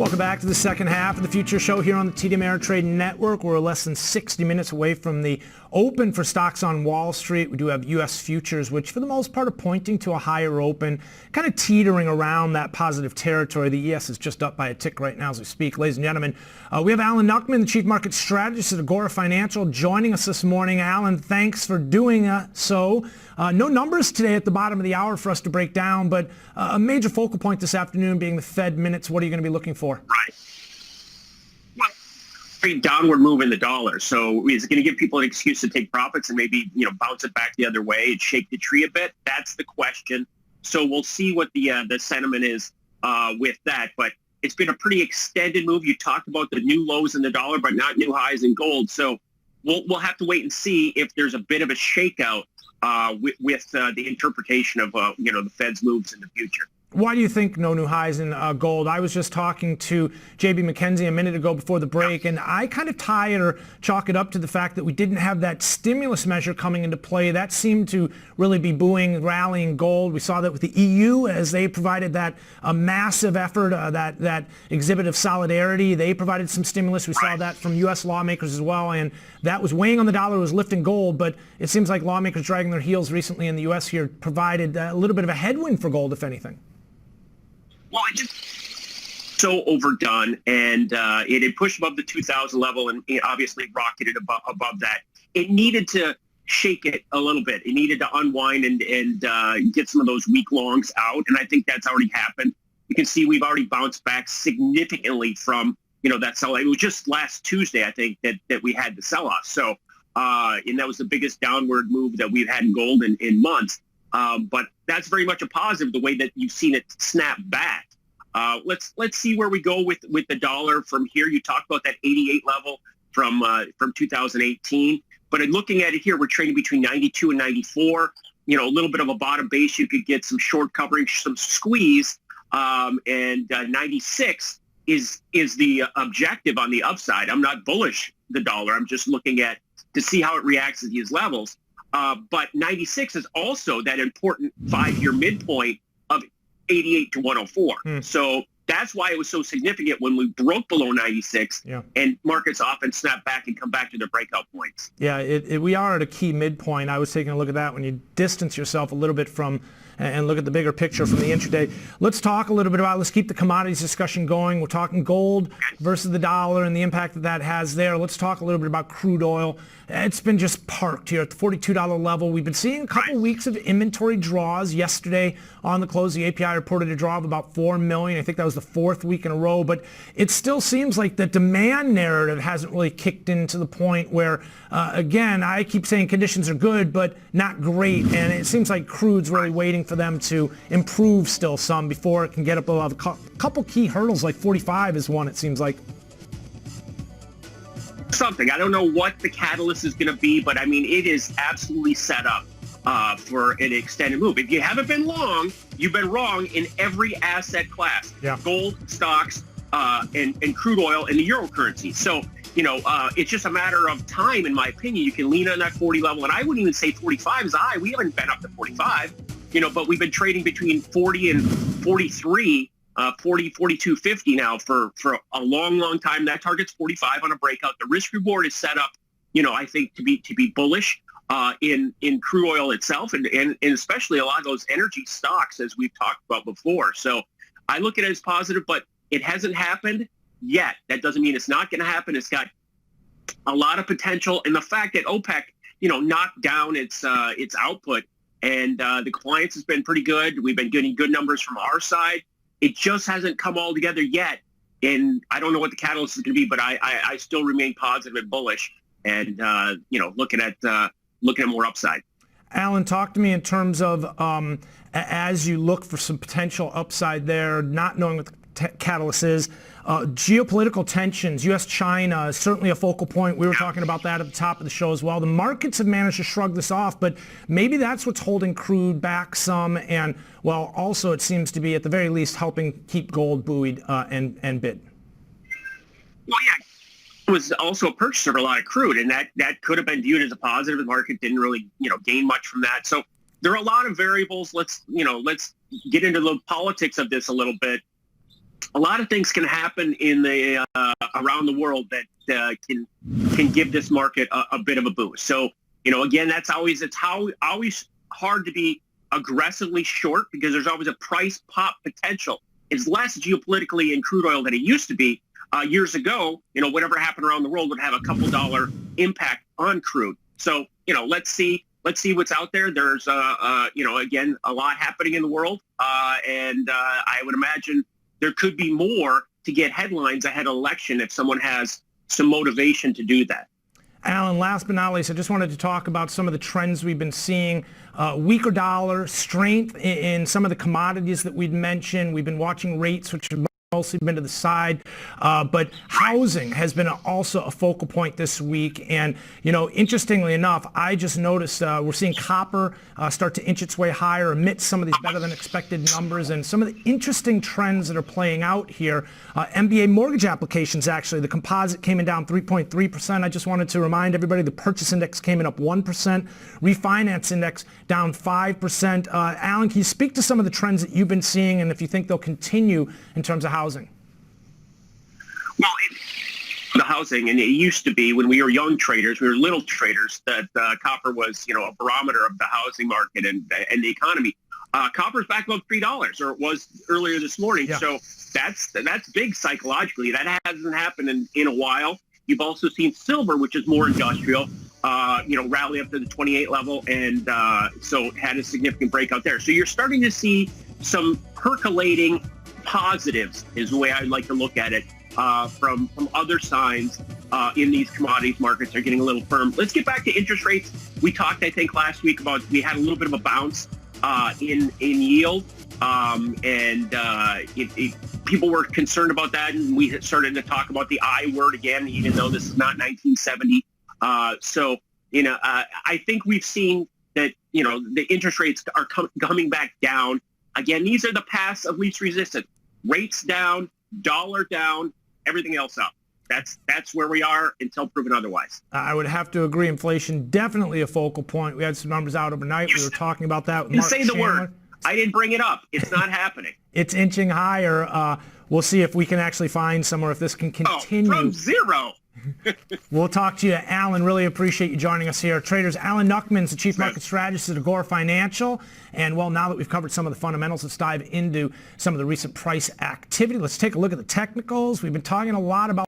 Welcome back to the second half of the Future Show here on the TD Ameritrade Network. We're less than 60 minutes away from the open for stocks on Wall Street. We do have U.S. futures, which for the most part are pointing to a higher open, kind of teetering around that positive territory. The ES is just up by a tick right now as we speak. Ladies and gentlemen, we have Alan Nuckman, the Chief Market Strategist at Agora Financial, joining us this morning. Alan, thanks for doing so. No numbers today at the bottom of the hour for us to break down, but a major focal point this afternoon being the Fed minutes. What are you going to be looking for? Right. Well, great downward move in the dollar. So is it going to give people an excuse to take profits and maybe, bounce it back the other way and shake the tree a bit? That's the question. So we'll see what the sentiment is with that. But it's been a pretty extended move. You talked about the new lows in the dollar, but not new highs in gold. So we'll have to wait and see if there's a bit of a shakeout with the interpretation of the Fed's moves in the future. Why do you think no new highs in gold? I was just talking to J.B. McKenzie a minute ago before the break, and I kind of tie it or chalk it up to the fact that we didn't have that stimulus measure coming into play. That seemed to really be buoying, rallying gold. We saw that with the EU as they provided that massive effort, that exhibit of solidarity. They provided some stimulus. We saw that from U.S. lawmakers as well, and that was weighing on the dollar, was lifting gold, but it seems like lawmakers dragging their heels recently in the U.S. here provided a little bit of a headwind for gold, if anything. Well, it just so overdone, and it had pushed above the 2,000 level and obviously rocketed above that. It needed to shake it a little bit. It needed to unwind and get some of those weak longs out, and I think that's already happened. You can see we've already bounced back significantly from that sell. It was just last Tuesday, I think, that we had the sell-off. So, and that was the biggest downward move that we've had in gold in months. But that's very much a positive, the way that you've seen it snap back. Let's see where we go with the dollar from here. You talked about that 88 level from 2018. But in looking at it here, we're trading between 92 and 94. A little bit of a bottom base. You could get some short covering, some squeeze. And 96 is the objective on the upside. I'm not bullish the dollar. I'm just looking to see how it reacts at these levels. But 96 is also that important 5-year midpoint of 88 to 104. So that's why it was so significant when we broke below 96 and markets often snap back and come back to their breakout points. Yeah, we are at a key midpoint. I was taking a look at that when you distance yourself a little bit from and look at the bigger picture from the intraday. Let's talk a little bit about, let's keep the commodities discussion going. We're talking gold versus the dollar and the impact that has there. Let's talk a little bit about crude oil. It's been just parked here at the $42 level. We've been seeing a couple weeks of inventory draws. Yesterday on the close, the API reported a draw of about 4 million. I think that was the fourth week in a row, but it still seems like the demand narrative hasn't really kicked in to the point where, again, I keep saying conditions are good, but not great. And it seems like crude's really waiting for them to improve still some before it can get up above a couple key hurdles, like 45 is one, it seems like. Something. I don't know what the catalyst is going to be, but I mean, it is absolutely set up for an extended move. If you haven't been long, you've been wrong in every asset class. Gold, stocks, and crude oil, and the euro currency. So, it's just a matter of time, in my opinion. You can lean on that 40 level, and I wouldn't even say 45 is high. We haven't been up to 45, but we've been trading between 40 and 43, 42.50 now for a long time. That target's 45 on a breakout. The risk reward is set up, I think to be bullish in crude oil itself, and especially a lot of those energy stocks, as we've talked about before. So I look at it as positive, but it hasn't happened yet. That doesn't mean it's not going to happen. It's got a lot of potential, and the fact that OPEC, knocked down its output, and the compliance has been pretty good. We've been getting good numbers from our side. It just hasn't come all together yet, and I don't know what the catalyst is going to be, but I still remain positive and bullish, and looking at more upside. Alan, talk to me in terms of as you look for some potential upside there, not knowing what the catalyst is. Geopolitical tensions, U.S.-China is certainly a focal point. We were talking about that at the top of the show as well. The markets have managed to shrug this off, but maybe that's what's holding crude back some, and, well, also it seems to be, at the very least, helping keep gold buoyed and bid. Well, yeah, it was also a purchaser of a lot of crude, and that could have been viewed as a positive. The market didn't really, gain much from that. So there are a lot of variables. Let's get into the politics of this a little bit. a lot of things can happen in the around the world that can give this market a bit of a boost. So, again, it's always hard to be aggressively short because there's always a price pop potential. It's less geopolitically in crude oil than it used to be. Years ago, whatever happened around the world would have a couple dollar impact on crude. So, let's see what's out there. There's, again, a lot happening in the world. And I would imagine there could be more to get headlines ahead of election if someone has some motivation to do that. Alan, last but not least, I just wanted to talk about some of the trends we've been seeing. Weaker dollar, strength in some of the commodities that we'd mentioned. We've been watching rates, which have mostly been to the side, but housing has been also a focal point this week. And, interestingly enough, I just noticed we're seeing copper start to inch its way higher amidst some of these better than expected numbers and some of the interesting trends that are playing out here. MBA mortgage applications, actually, the composite came in down 3.3%. I just wanted to remind everybody the purchase index came in up 1%, refinance index down 5%. Alan, can you speak to some of the trends that you've been seeing and if you think they'll continue in terms of housing? Well, the housing, and it used to be when we were young traders, we were little traders, that copper was, a barometer of the housing market and the economy. Copper's back above $3, or it was earlier this morning. Yeah. So that's big psychologically. That hasn't happened in a while. You've also seen silver, which is more industrial, rally up to the 28 level, and so had a significant breakout there. So you're starting to see some percolating positives, is the way I'd like to look at it, from other signs in these commodities markets are getting a little firm. Let's get back to interest rates. We talked, I think, last week about we had a little bit of a bounce in yield, and people were concerned about that, and we started to talk about the I word again, even though this is not 1970. I think we've seen that, the interest rates are coming back down. Again, these are the paths of least resistance. Rates down, dollar down, everything else up. That's where we are until proven otherwise. I would have to agree. Inflation definitely a focal point. We had some numbers out overnight. We were talking about that with Mark Say the word. I didn't bring it up. It's not happening. It's inching higher. We'll see if we can actually find somewhere if this can continue. From zero. We'll talk to you, Alan. Really appreciate you joining us here. Traders, Alan Nuckman's the Chief Market Strategist at Agora Financial. And, well, now that we've covered some of the fundamentals, let's dive into some of the recent price activity. Let's take a look at the technicals. We've been talking a lot about